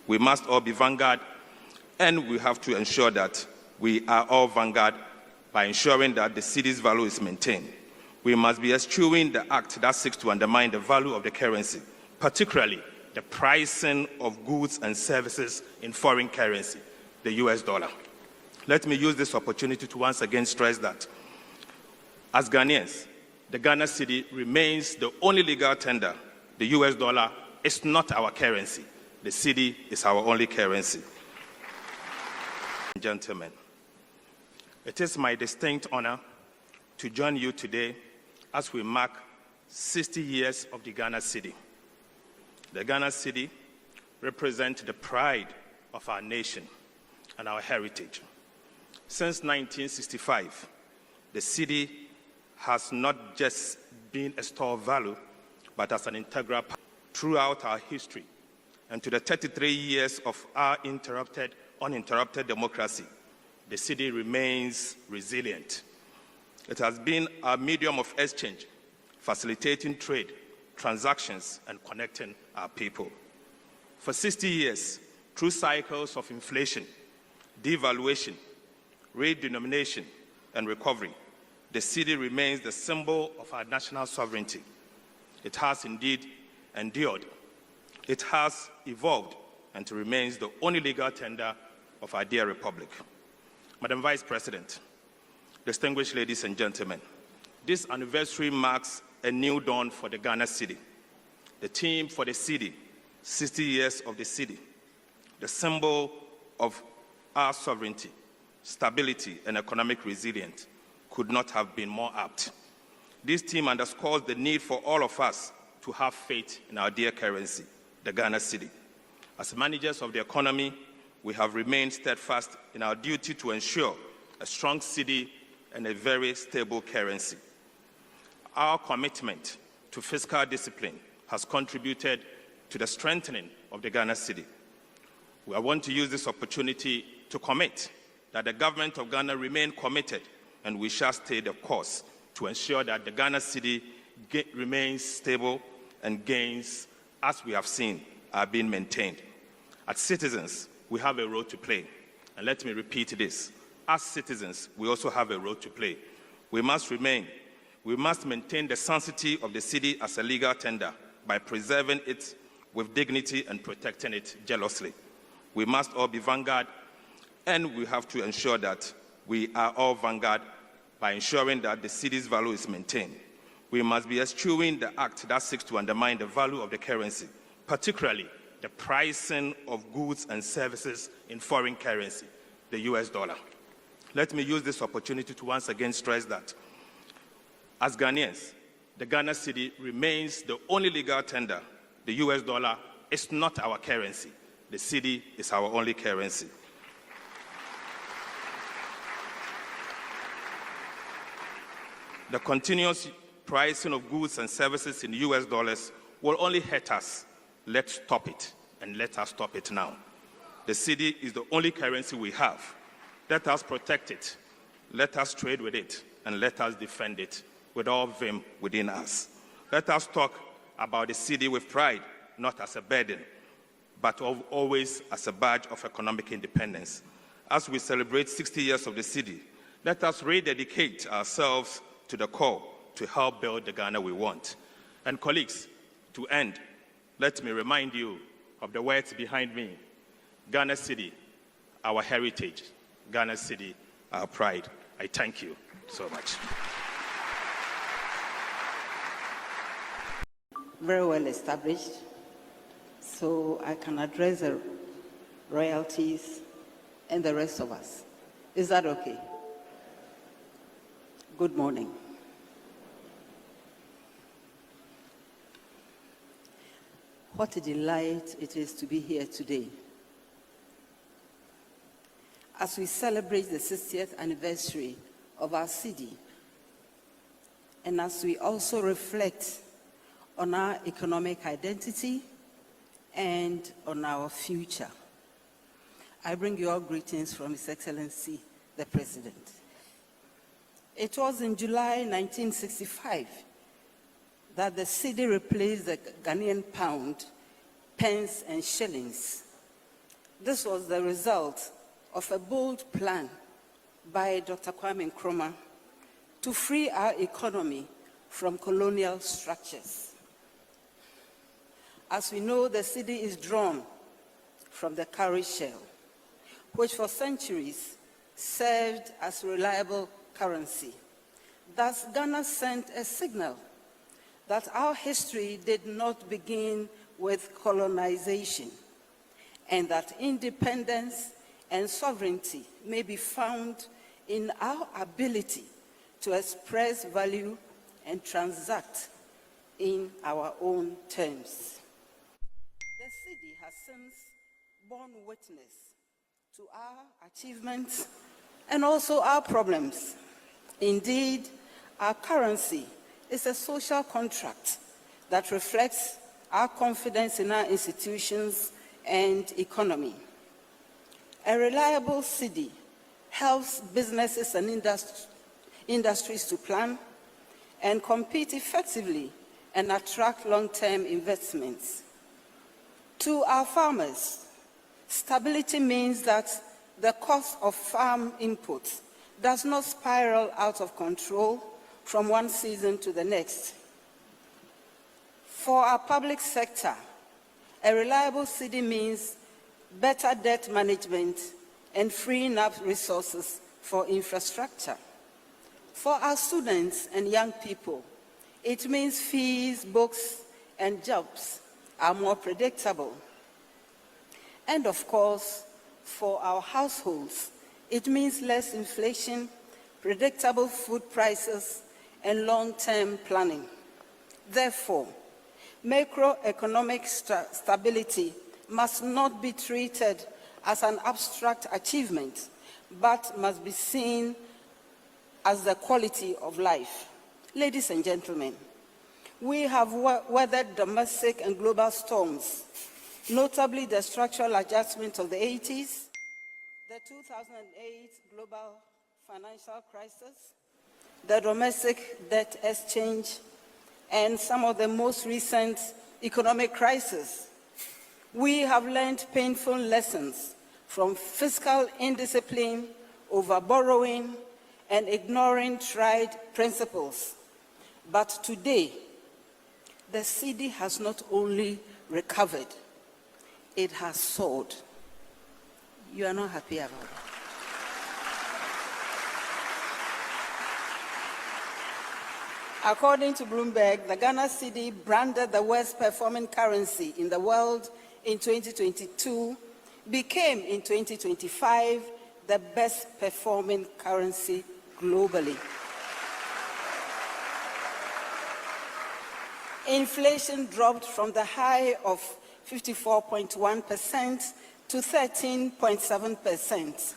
We must all be vanguard, and we have to ensure that we are all vanguard by ensuring that the Cedi's value is maintained. We must be eschewing the act that seeks to undermine the value of the currency, particularly the pricing of goods and services in foreign currency, the US dollar. Let me use this opportunity to once again stress that, as Ghanaians, the Ghana cedi remains the only legal tender. The US dollar is not our currency. The cedi is our only currency. Gentlemen, it is my distinct honor to join you today as we mark 60 years of the Ghana cedi. The Ghana cedi represents the pride of our nation and our heritage. Since 1965, the cedi has not just been a store of value, but as an integral part throughout our history. And to the 33 years of our uninterrupted democracy, the cedi remains resilient. It has been a medium of exchange, facilitating trade, transactions, and connecting our people. For 60 years, through cycles of inflation, devaluation, redenomination, and recovery, the cedi remains the symbol of our national sovereignty. It has indeed endured. It has evolved and remains the only legal tender of our dear republic. Madam Vice President, distinguished ladies and gentlemen, this anniversary marks a new dawn for the Ghana cedi. The theme for the cedi, 60 years of the cedi, the symbol of our sovereignty, stability, and economic resilience, could not have been more apt. This theme underscores the need for all of us to have faith in our dear currency, the Ghana cedi. As managers of the economy, we have remained steadfast in our duty to ensure a strong cedi and a very stable currency. Our commitment to fiscal discipline has contributed to the strengthening of the Ghana cedi. I want to use this opportunity to commit that the government of Ghana remain committed, and we shall stay the course to ensure that the Ghana cedi remains stable and gains, as we have seen, are being maintained. As citizens, we have a role to play. And let me repeat this. As citizens, we also have a role to play. We must maintain the sanctity of the cedi as a legal tender by preserving it with dignity and protecting it jealously. We must all be vanguard, and we have to ensure that we are all vanguard by ensuring that the cedi's value is maintained. We must be eschewing the act that seeks to undermine the value of the currency, particularly the pricing of goods and services in foreign currency, the US dollar. Let me use this opportunity to once again stress that, as Ghanaians, the Ghana cedi remains the only legal tender. The US dollar is not our currency. The cedi is our only currency. The continuous pricing of goods and services in US dollars will only hurt us. Let's stop it, and let us stop it now. The cedi is the only currency we have. Let us protect it, let us trade with it, and let us defend it with all vim within us. Let us talk about the cedi with pride, not as a burden, but always as a badge of economic independence. As we celebrate 60 years of the cedi, let us rededicate ourselves to the call to help build the Ghana we want. And colleagues, to end, let me remind you of the words behind me. Ghana cedi, our heritage. Ghana cedi, our pride. I thank you so much. Very well established. So I can address the royalties and the rest of us. Is that okay? Good morning. What a delight it is to be here today. As we celebrate the 60th anniversary of our cedi, and as we also reflect on our economic identity and on our future, I bring you all greetings from His Excellency, the President. It was in July 1965 that the cedi replaced the Ghanaian pound, pence, and shillings This was the result of a bold plan by Dr. Kwame Nkrumah to free our economy from colonial structures. As we know, the cedi is drawn from the cowrie shell, which for centuries served as reliable currency. Thus, Ghana sent a signal that our history did not begin with colonization, and that independence and sovereignty may be found in our ability to express value and transact in our own terms. The cedi has since borne witness to our achievements and also our problems. Indeed, our currency is a social contract that reflects our confidence in our institutions and economy. A reliable cedi helps businesses and industries to plan and compete effectively and attract long-term investments. To our farmers, stability means that the cost of farm inputs does not spiral out of control from one season to the next. For our public sector, a reliable cedi means better debt management and freeing up resources for infrastructure. For our students and young people, it means fees, books, and jobs are more predictable. And of course, for our households, it means less inflation, predictable food prices, and long-term planning. Therefore, macroeconomic stability must not be treated as an abstract achievement, but must be seen as the quality of life. Ladies and gentlemen, we have weathered domestic and global storms, notably the structural adjustment of the 80s, the 2008 global financial crisis, the domestic debt exchange, and some of the most recent economic crises. We have learned painful lessons from fiscal indiscipline, over-borrowing, and ignoring tried principles. But today, the cedi has not only recovered, it has soared. You are not happy about it. According to Bloomberg, the Ghana cedi, branded the worst performing currency in the world in 2022, became in 2025 the best performing currency globally. Inflation dropped from the high of 54.1% to 13.7%.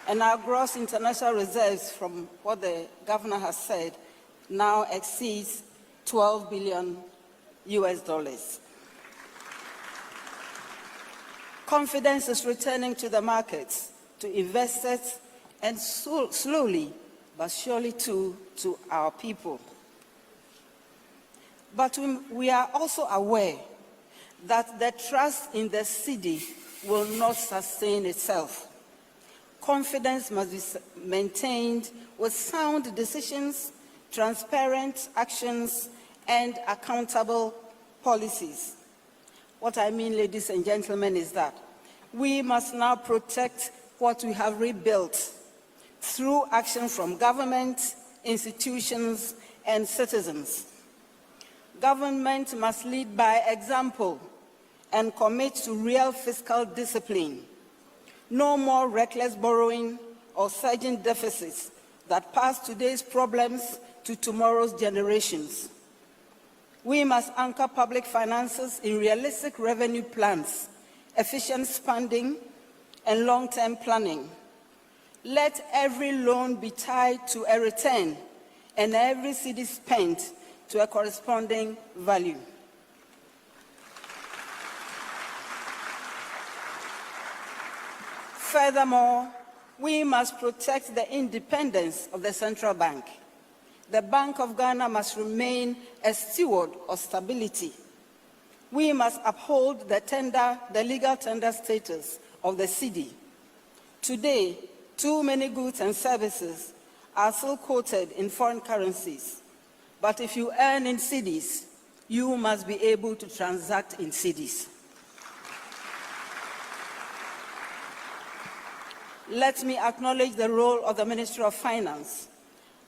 And our gross international reserves, from what the governor has said, now exceeds $12 billion. Confidence is returning to the markets, to investors, and slowly but surely to our people. But we are also aware that the trust in the cedi will not sustain itself. Confidence must be maintained with sound decisions, transparent actions, and accountable policies. What I mean, ladies and gentlemen, is that we must now protect what we have rebuilt through action from government, institutions, and citizens. Government must lead by example and commit to real fiscal discipline. No more reckless borrowing or surging deficits that pass today's problems to tomorrow's generations. We must anchor public finances in realistic revenue plans, efficient spending, and long-term planning. Let every loan be tied to a return and every cedi spent to a corresponding value. Furthermore, we must protect the independence of the central bank. The Bank of Ghana must remain a steward of stability. We must uphold the legal tender status of the cedi. Today, too many goods and services are still quoted in foreign currencies. But if you earn in cedis, you must be able to transact in cedis. Let me acknowledge the role of the Ministry of Finance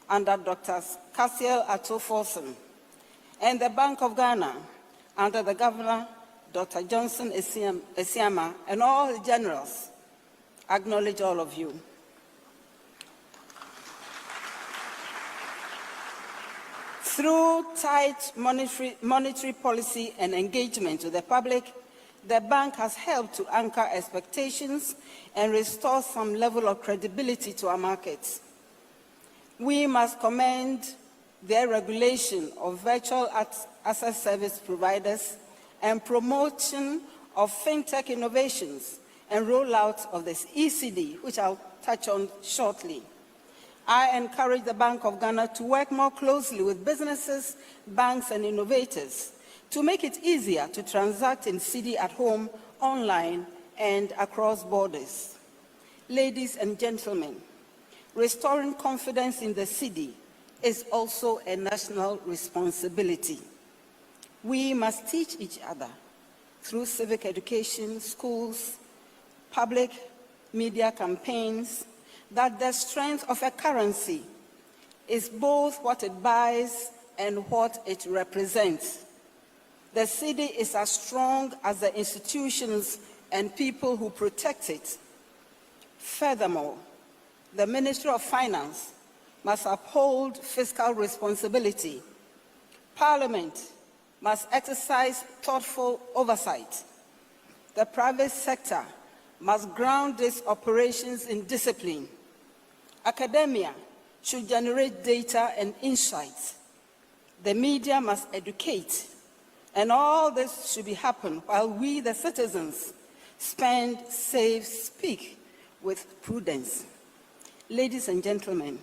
under Dr. Cassiel Ato-Forson and the Bank of Ghana under the Governor, Dr. Johnson Esiama, and all the generals. Acknowledge all of you. Through tight monetary policy and engagement with the public, the bank has helped to anchor expectations and restore some level of credibility to our markets. We must commend their regulation of virtual asset service providers and promotion of fintech innovations and rollout of this ECD, which I'll touch on shortly. I encourage the Bank of Ghana to work more closely with businesses, banks, and innovators to make it easier to transact in cedi at home, online, and across borders. Ladies and gentlemen, restoring confidence in the cedi is also a national responsibility. We must teach each other through civic education, schools, public media campaigns, that the strength of a currency is both what it buys and what it represents. The cedi is as strong as the institutions and people who protect it. Furthermore, the Ministry of Finance must uphold fiscal responsibility. Parliament must exercise thoughtful oversight. The private sector must ground its operations in discipline. Academia should generate data and insights. The media must educate. And all this should be happen while we, the citizens, spend, save, speak with prudence. Ladies and gentlemen,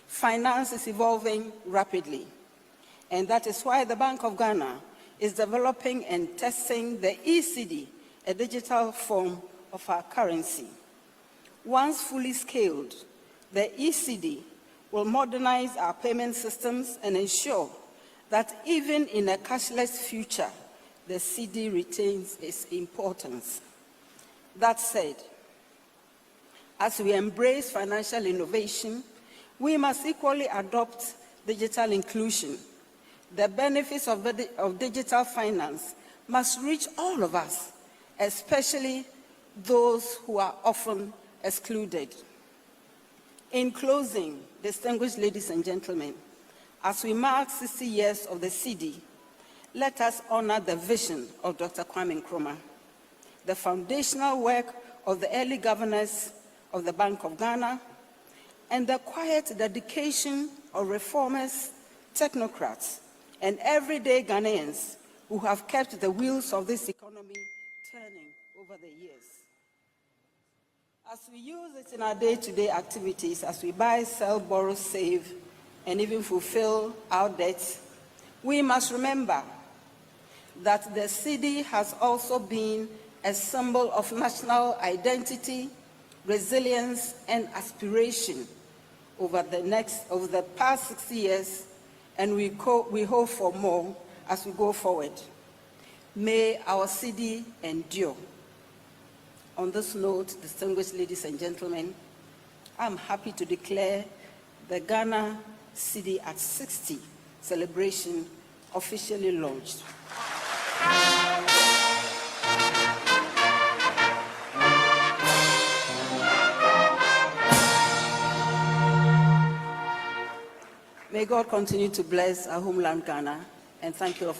finance is evolving rapidly, and that is why the Bank of Ghana is developing and testing the ECD, a digital form of our currency. Once fully scaled, the ECD will modernize our payment systems and ensure that even in a cashless future, the cedi retains its importance. That said, as we embrace financial innovation, we must equally adopt digital inclusion. The benefits of digital finance must reach all of us, especially those who are often excluded. In closing, distinguished ladies and gentlemen, as we mark 60 years of the cedi, let us honor the vision of Dr. Kwame Nkrumah, the foundational work of the early governors of the Bank of Ghana, and the quiet dedication of reformers, technocrats, and everyday Ghanaians who have kept the wheels of this economy turning over the years. As we use it in our day-to-day activities, as we buy, sell, borrow, save, and even fulfill our debts, we must remember that the cedi has also been a symbol of national identity, resilience, and aspiration over the past 60 years, and we hope for more as we go forward. May our cedi endure. On this note, distinguished ladies and gentlemen, I'm happy to declare the Ghana Cedi at 60 celebration officially launched. May God continue to bless our homeland Ghana, and thank you all.